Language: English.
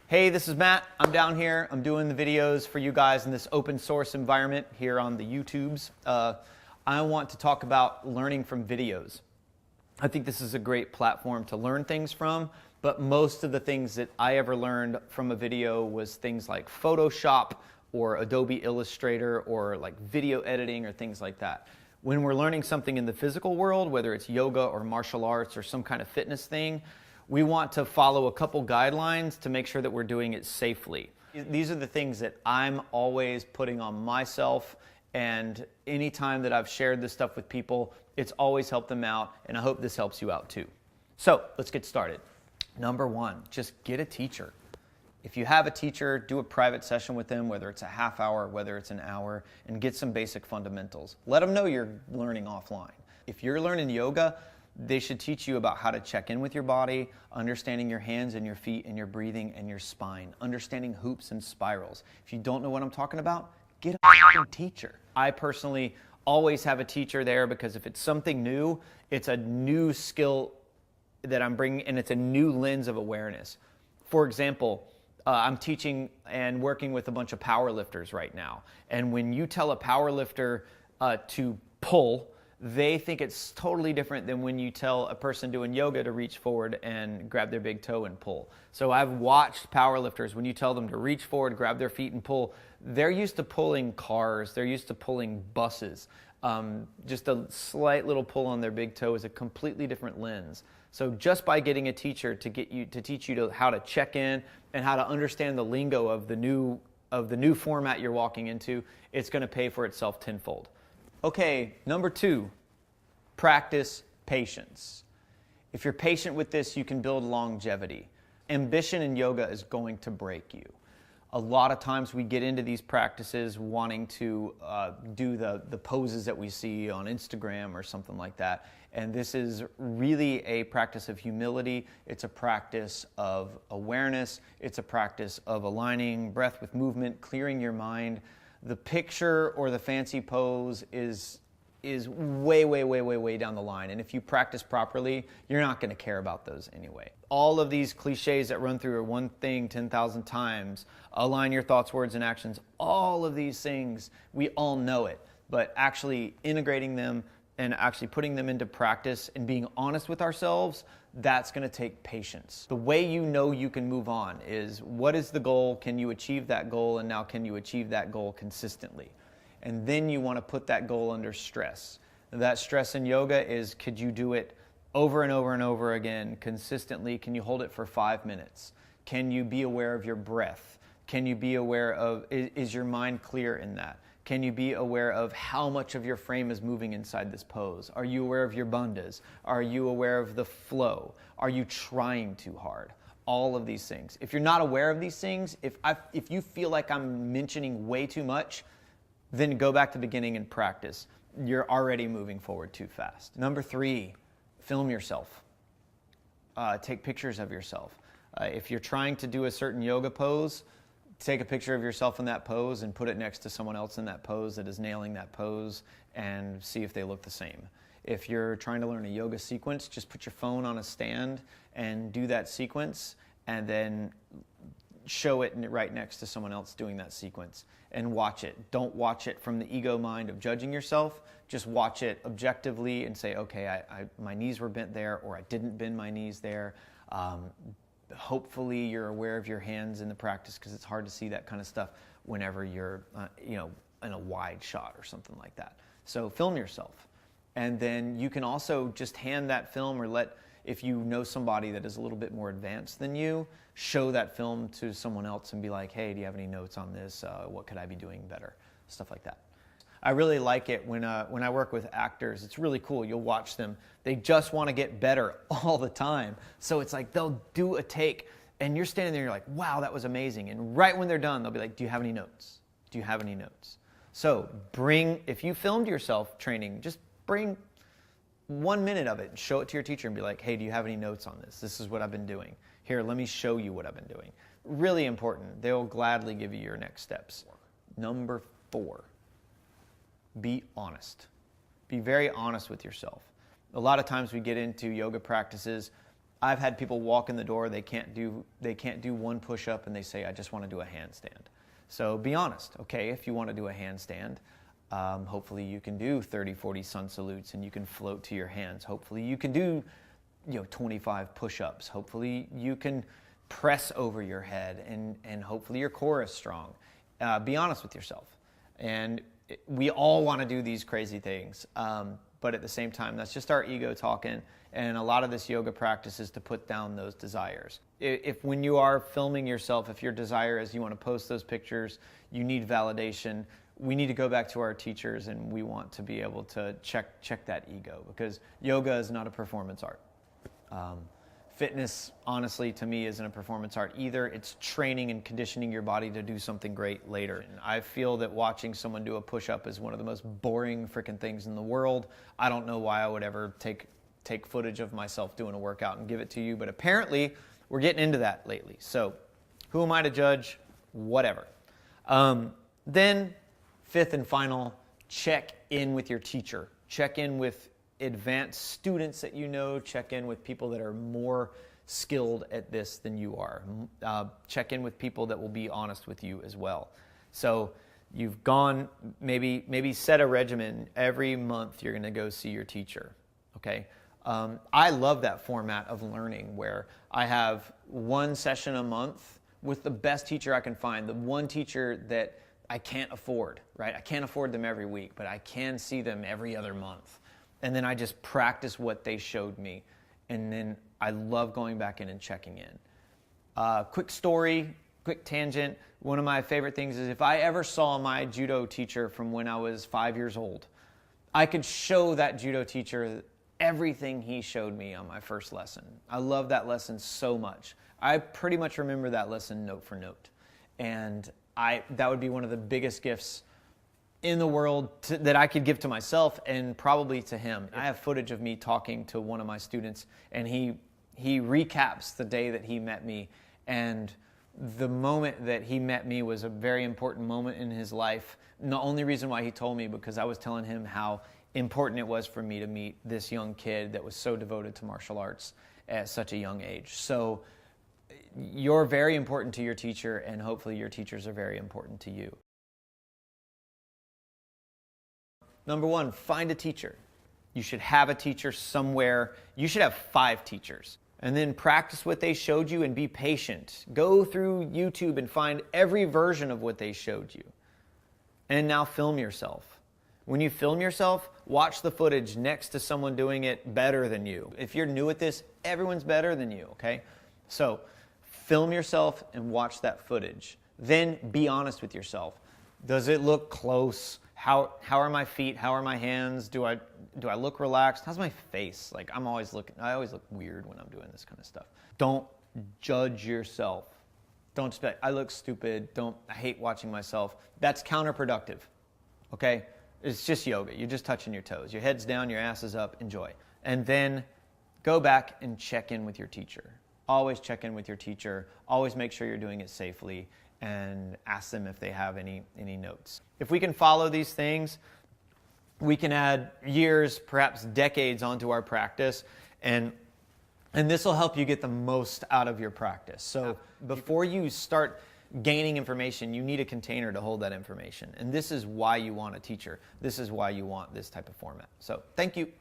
Hey, this is Matt. I'm down here. I'm doing the videos for you guys in this open source environment here on the YouTubes. I want to talk about learning from videos. I think this is a great platform to learn things from, but most of the things that I ever learned from a video was things like Photoshop or Adobe Illustrator or like video editing or things like that. When we're learning something in the physical world, whether it's yoga or martial arts or some kind of fitness thing, we want to follow a couple guidelines to make sure that we're doing it safely. These are the things that I'm always putting on myself, and anytime that I've shared this stuff with people, it's always helped them out, and I hope this helps you out too. So let's get started. Number one, just get a teacher. If you have a teacher, do a private session with them, whether it's a half hour, whether it's an hour, and get some basic fundamentals. Let them know you're learning offline. If you're learning yoga, they should teach you about how to check in with your body, understanding your hands and your feet and your breathing and your spine, understanding hoops and spirals. If you don't know what I'm talking about, get a teacher. I personally always have a teacher there because if it's something new, it's a new skill that I'm bringing and it's a new lens of awareness. For example, I'm teaching and working with a bunch of power lifters right now. And when you tell a power lifter to pull, they think it's totally different than when you tell a person doing yoga to reach forward and grab their big toe and pull. So I've watched powerlifters, when you tell them to reach forward, grab their feet and pull, they're used to pulling cars, they're used to pulling buses. Just a slight little pull on their big toe is a completely different lens. So just by getting a teacher to teach you how to check in and how to understand the lingo of the new format you're walking into, it's going to pay for itself tenfold. Okay, number two, practice patience. If you're patient with this, you can build longevity. Ambition in yoga is going to break you. A lot of times we get into these practices wanting to do the poses that we see on Instagram or something like that. And this is really a practice of humility. It's a practice of awareness. It's a practice of aligning breath with movement, clearing your mind. The picture or the fancy pose is way down the line. And if you practice properly, you're not going to care about those anyway. All of these cliches that run through are one thing 10,000 times. Align your thoughts, words, and actions. All of these things, we all know it. But actually integrating them and actually putting them into practice and being honest with ourselves, that's going to take patience. The way you know you can move on is, what is the goal? Can you achieve that goal? And now can you achieve that goal consistently? And then you want to put that goal under stress. That stress in yoga is, could you do it over and over and over again consistently? Can you hold it for 5 minutes? Can you be aware of your breath? Can you be aware of, is your mind clear in that? Can you be aware of how much of your frame is moving inside this pose? Are you aware of your bandhas? Are you aware of the flow? Are you trying too hard? All of these things. If you're not aware of these things, if you feel like I'm mentioning way too much, then go back to the beginning and practice. You're already moving forward too fast. Number three, film yourself. Take pictures of yourself. If you're trying to do a certain yoga pose, take a picture of yourself in that pose and put it next to someone else in that pose that is nailing that pose and see if they look the same. If you're trying to learn a yoga sequence, just put your phone on a stand and do that sequence and then show it right next to someone else doing that sequence and watch it. Don't watch it from the ego mind of judging yourself. Just watch it objectively and say, okay, my knees were bent there, or I didn't bend my knees there. Hopefully you're aware of your hands in the practice, because it's hard to see that kind of stuff whenever you're in a wide shot or something like that. So film yourself. And then you can also just hand that film, or if you know somebody that is a little bit more advanced than you, show that film to someone else and be like, hey, do you have any notes on this? What could I be doing better? Stuff like that. I really like it when I work with actors. It's really cool. You'll watch them. They just want to get better all the time. So it's like they'll do a take, and you're standing there, and you're like, wow, that was amazing. And right when they're done, they'll be like, do you have any notes? Do you have any notes? So if you filmed yourself training, just bring 1 minute of it and show it to your teacher and be like, hey, do you have any notes on this? This is what I've been doing. Here, let me show you what I've been doing. Really important. They'll gladly give you your next steps. Number 4. Be honest. Be very honest with yourself. A lot of times we get into yoga practices I've had people walk in the door, they can't do one push-up, and they say, I just want to do a handstand. So be honest, okay? If you want to do a handstand, hopefully you can do 30, 40 sun salutes and you can float to your hands. Hopefully you can do 25 push-ups. Hopefully you can press over your head, and hopefully your core is strong. Be honest with yourself. And we all want to do these crazy things, but at the same time, that's just our ego talking, and a lot of this yoga practice is to put down those desires. If when you are filming yourself, if your desire is you want to post those pictures, you need validation, we need to go back to our teachers, and we want to be able to check that ego, because yoga is not a performance art. Fitness, honestly, to me, isn't a performance art either. It's training and conditioning your body to do something great later. And I feel that watching someone do a push-up is one of the most boring freaking things in the world. I don't know why I would ever take footage of myself doing a workout and give it to you, but apparently we're getting into that lately. So who am I to judge? Whatever. Then, fifth and final, check in with your teacher. Check in with advanced students that you know. Check in with people that are more skilled at this than you are. Check in with people that will be honest with you as well. So you've gone, maybe set a regimen. Every month you're going to go see your teacher, okay? I love that format of learning where I have one session a month with the best teacher I can find, the one teacher that I can't afford, right? I can't afford them every week, but I can see them every other month. And then I just practice what they showed me. And then I love going back in and checking in. Quick story, quick tangent. One of my favorite things is if I ever saw my judo teacher from when I was 5 years old, I could show that judo teacher everything he showed me on my first lesson. I love that lesson so much. I pretty much remember that lesson note for note. And that would be one of the biggest gifts in the world that I could give to myself and probably to him. I have footage of me talking to one of my students, and he recaps the day that he met me, and the moment that he met me was a very important moment in his life. And the only reason why he told me because I was telling him how important it was for me to meet this young kid that was so devoted to martial arts at such a young age. So you're very important to your teacher, and hopefully your teachers are very important to you. Number one, find a teacher. You should have a teacher somewhere. You should have 5 teachers. And then practice what they showed you and be patient. Go through YouTube and find every version of what they showed you. And now film yourself. When you film yourself, watch the footage next to someone doing it better than you. If you're new at this, everyone's better than you, okay? So film yourself and watch that footage. Then be honest with yourself. Does it look close? How are my feet? How are my hands? Do I look relaxed? How's my face? Like I always look weird when I'm doing this kind of stuff. Don't judge yourself. Don't just be like, I look stupid. I hate watching myself. That's counterproductive. Okay? It's just yoga. You're just touching your toes. Your head's down, your ass is up. Enjoy. And then go back and check in with your teacher. Always check in with your teacher. Always make sure you're doing it safely, and ask them if they have any notes. If we can follow these things, we can add years, perhaps decades onto our practice, and this will help you get the most out of your practice. So before you start gaining information, you need a container to hold that information. And this is why you want a teacher. This is why you want this type of format. So thank you.